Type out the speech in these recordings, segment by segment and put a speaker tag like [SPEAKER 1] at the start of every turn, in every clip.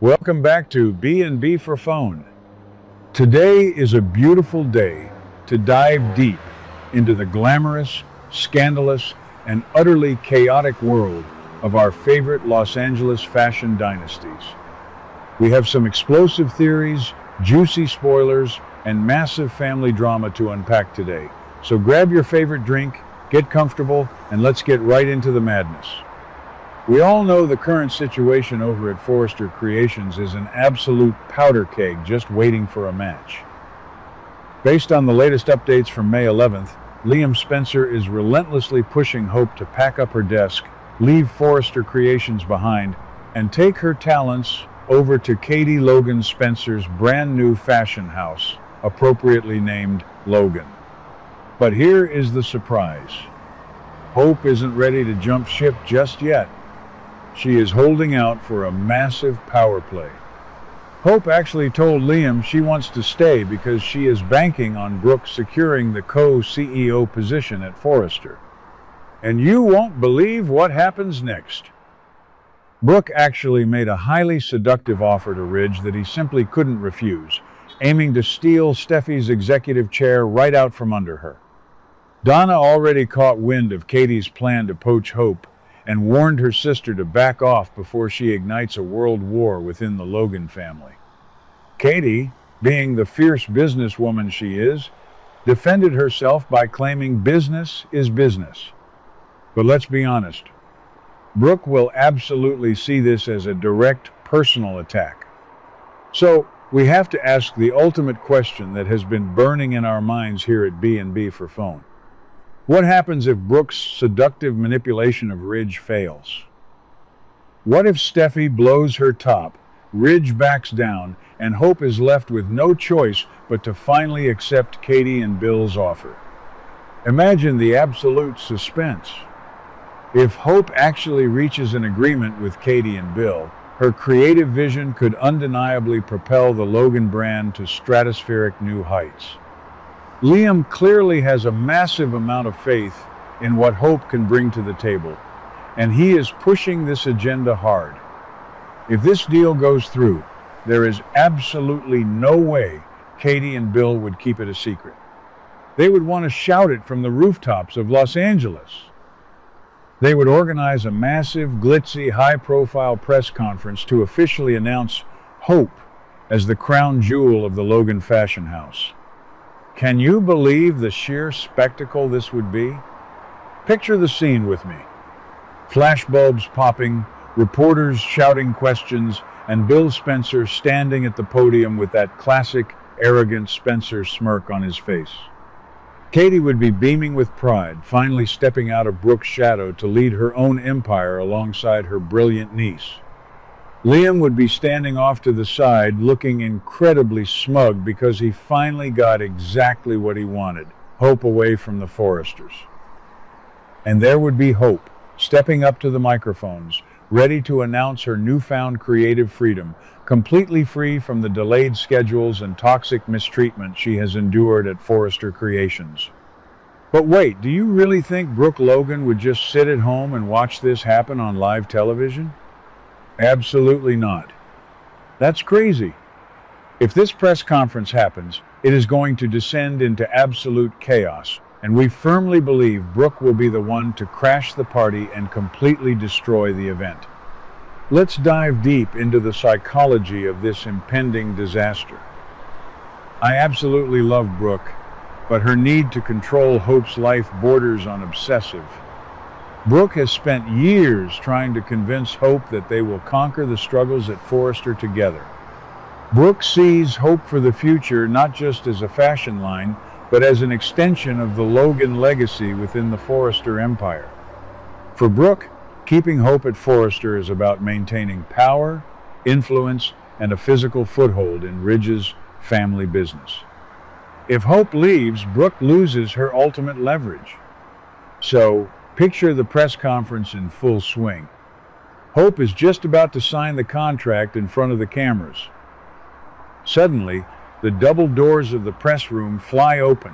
[SPEAKER 1] Welcome back to B&B for Phone. Today is a beautiful day to dive deep into the glamorous, scandalous, and utterly chaotic world of our favorite Los Angeles fashion dynasties. We have some explosive theories, juicy spoilers, and massive family drama to unpack today. So grab your favorite drink, get comfortable, and let's get right into the madness. We all know the current situation over at Forrester Creations is an absolute powder keg just waiting for a match. Based on the latest updates from May 11th, Liam Spencer is relentlessly pushing Hope to pack up her desk, leave Forrester Creations behind, and take her talents over to Katie Logan Spencer's brand new fashion house, appropriately named Logan. But here is the surprise. Hope isn't ready to jump ship just yet. She is holding out for a massive power play. Hope actually told Liam she wants to stay because she is banking on Brooke securing the co-CEO position at Forrester. And you won't believe what happens next. Brooke actually made a highly seductive offer to Ridge that he simply couldn't refuse, aiming to steal Steffi's executive chair right out from under her. Donna already caught wind of Katie's plan to poach Hope and warned her sister to back off before she ignites a world war within the Logan family. Katie, being the fierce businesswoman she is, defended herself by claiming business is business. But let's be honest, Brooke will absolutely see this as a direct personal attack. So, we have to ask the ultimate question that has been burning in our minds here at B&B for Phone. What happens if Brooke's seductive manipulation of Ridge fails? What if Steffi blows her top, Ridge backs down, and Hope is left with no choice but to finally accept Katie and Bill's offer? Imagine the absolute suspense. If Hope actually reaches an agreement with Katie and Bill, her creative vision could undeniably propel the Logan brand to stratospheric new heights. Liam clearly has a massive amount of faith in what Hope can bring to the table, and he is pushing this agenda hard. If this deal goes through, there is absolutely no way Katie and Bill would keep it a secret. They would want to shout it from the rooftops of Los Angeles. They would organize a massive, glitzy, high-profile press conference to officially announce Hope as the crown jewel of the Logan fashion house. Can you believe the sheer spectacle this would be? Picture the scene with me. Flashbulbs popping, reporters shouting questions, and Bill Spencer standing at the podium with that classic, arrogant Spencer smirk on his face. Katie would be beaming with pride, finally stepping out of Brooke's shadow to lead her own empire alongside her brilliant niece. Liam would be standing off to the side, looking incredibly smug because he finally got exactly what he wanted, Hope away from the Forresters. And there would be Hope, stepping up to the microphones, ready to announce her newfound creative freedom, completely free from the delayed schedules and toxic mistreatment she has endured at Forrester Creations. But wait, do you really think Brooke Logan would just sit at home and watch this happen on live television? Absolutely not. That's crazy. If this press conference happens, it is going to descend into absolute chaos, and we firmly believe Brooke will be the one to crash the party and completely destroy the event. Let's dive deep into the psychology of this impending disaster. I absolutely love Brooke, but her need to control Hope's life borders on obsessive. Brooke has spent years trying to convince Hope that they will conquer the struggles at Forrester together. Brooke sees Hope for the future not just as a fashion line, but as an extension of the Logan legacy within the Forrester empire. For Brooke, keeping Hope at Forrester is about maintaining power, influence, and a physical foothold in Ridge's family business. If Hope leaves, Brooke loses her ultimate leverage. So, picture the press conference in full swing. Hope is just about to sign the contract in front of the cameras. Suddenly, the double doors of the press room fly open.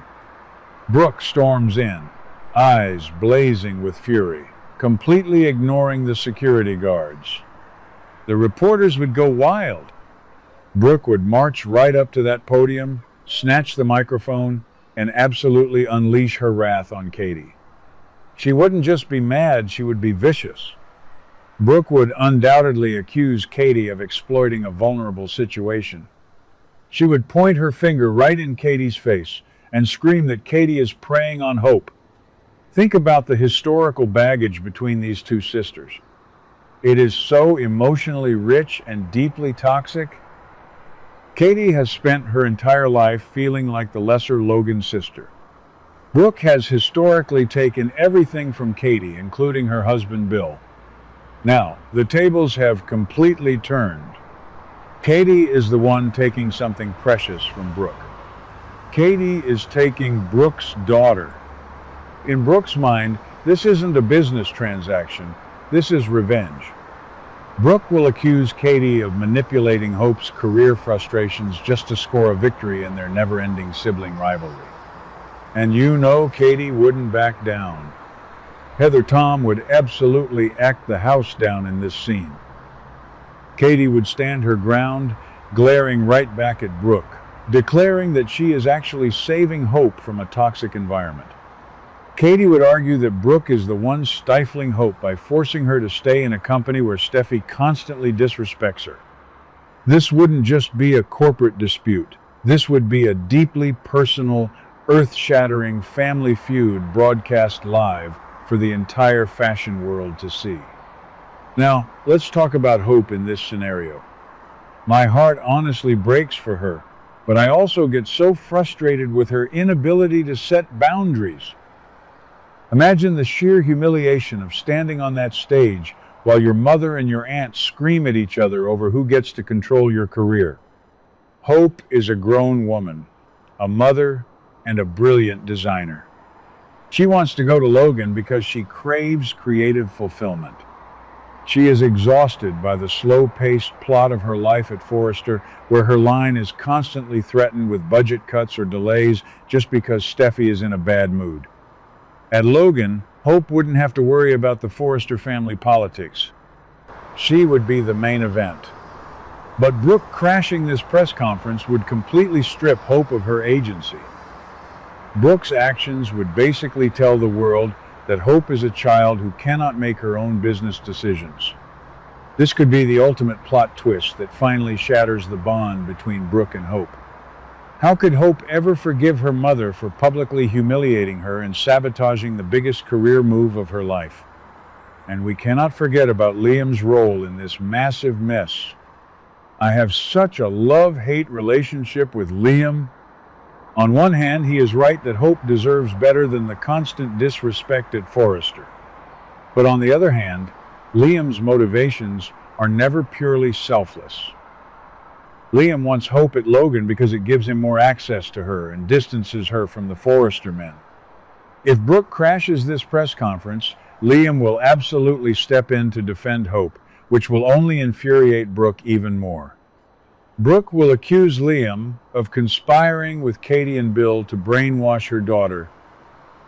[SPEAKER 1] Brooke storms in, eyes blazing with fury, completely ignoring the security guards. The reporters would go wild. Brooke would march right up to that podium, snatch the microphone, and absolutely unleash her wrath on Katie. She wouldn't just be mad, she would be vicious. Brooke would undoubtedly accuse Katie of exploiting a vulnerable situation. She would point her finger right in Katie's face and scream that Katie is preying on hope. Think about the historical baggage between these two sisters. It is so emotionally rich and deeply toxic. Katie has spent her entire life feeling like the lesser Logan sister. Brooke has historically taken everything from Katie, including her husband Bill. Now, the tables have completely turned. Katie is the one taking something precious from Brooke. Katie is taking Brooke's daughter. In Brooke's mind, this isn't a business transaction, this is revenge. Brooke will accuse Katie of manipulating Hope's career frustrations just to score a victory in their never-ending sibling rivalry. And you know Katie wouldn't back down. Heather Tom would absolutely act the house down in this scene. Katie would stand her ground, glaring right back at Brooke, declaring that she is actually saving Hope from a toxic environment. Katie would argue that Brooke is the one stifling Hope by forcing her to stay in a company where Steffi constantly disrespects her. This wouldn't just be a corporate dispute. This would be a deeply personal, earth-shattering family feud broadcast live for the entire fashion world to see. Now, let's talk about Hope in this scenario. My heart honestly breaks for her, but I also get so frustrated with her inability to set boundaries. Imagine the sheer humiliation of standing on that stage while your mother and your aunt scream at each other over who gets to control your career. Hope is a grown woman, a mother, and a brilliant designer. She wants to go to Logan because she craves creative fulfillment. She is exhausted by the slow-paced plot of her life at Forrester, where her line is constantly threatened with budget cuts or delays just because Steffi is in a bad mood. At Logan, Hope wouldn't have to worry about the Forrester family politics. She would be the main event. But Brooke crashing this press conference would completely strip Hope of her agency. Brooke's actions would basically tell the world that Hope is a child who cannot make her own business decisions. This could be the ultimate plot twist that finally shatters the bond between Brooke and Hope. How could Hope ever forgive her mother for publicly humiliating her and sabotaging the biggest career move of her life? And we cannot forget about Liam's role in this massive mess. I have such a love-hate relationship with Liam. On one hand, he is right that Hope deserves better than the constant disrespect at Forrester. But on the other hand, Liam's motivations are never purely selfless. Liam wants Hope at Logan because it gives him more access to her and distances her from the Forrester men. If Brooke crashes this press conference, Liam will absolutely step in to defend Hope, which will only infuriate Brooke even more. Brooke will accuse Liam of conspiring with Katie and Bill to brainwash her daughter.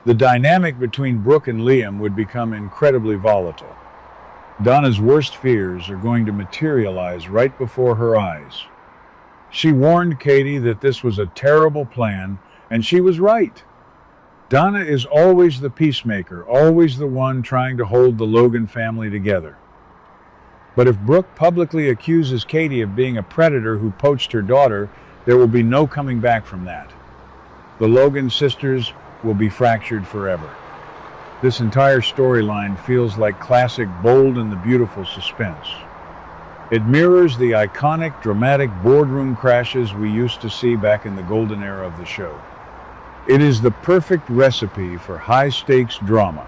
[SPEAKER 1] The dynamic between Brooke and Liam would become incredibly volatile. Donna's worst fears are going to materialize right before her eyes. She warned Katie that this was a terrible plan, and she was right. Donna is always the peacemaker, always the one trying to hold the Logan family together. But if Brooke publicly accuses Katie of being a predator who poached her daughter, there will be no coming back from that. The Logan sisters will be fractured forever. This entire storyline feels like classic Bold and the Beautiful suspense. It mirrors the iconic, dramatic boardroom crashes we used to see back in the golden era of the show. It is the perfect recipe for high-stakes drama,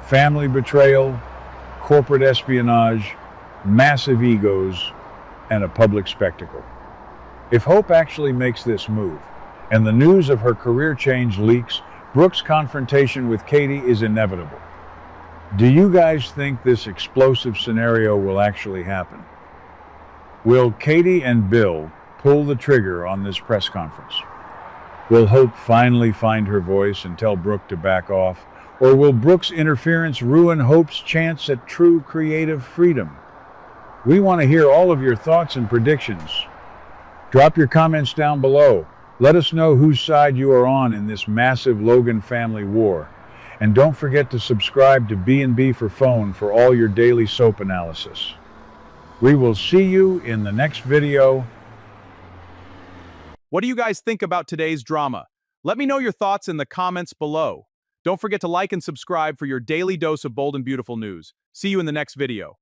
[SPEAKER 1] family betrayal, corporate espionage, massive egos, and a public spectacle. If Hope actually makes this move, and the news of her career change leaks, Brooke's confrontation with Katie is inevitable. Do you guys think this explosive scenario will actually happen? Will Katie and Bill pull the trigger on this press conference? Will Hope finally find her voice and tell Brooke to back off? Or will Brooke's interference ruin Hope's chance at true creative freedom? We want to hear all of your thoughts and predictions. Drop your comments down below. Let us know whose side you are on in this massive Logan family war. And don't forget to subscribe to B&B for Phone for all your daily soap analysis. We will see you in the next video.
[SPEAKER 2] What do you guys think about today's drama? Let me know your thoughts in the comments below. Don't forget to like and subscribe for your daily dose of bold and beautiful news. See you in the next video.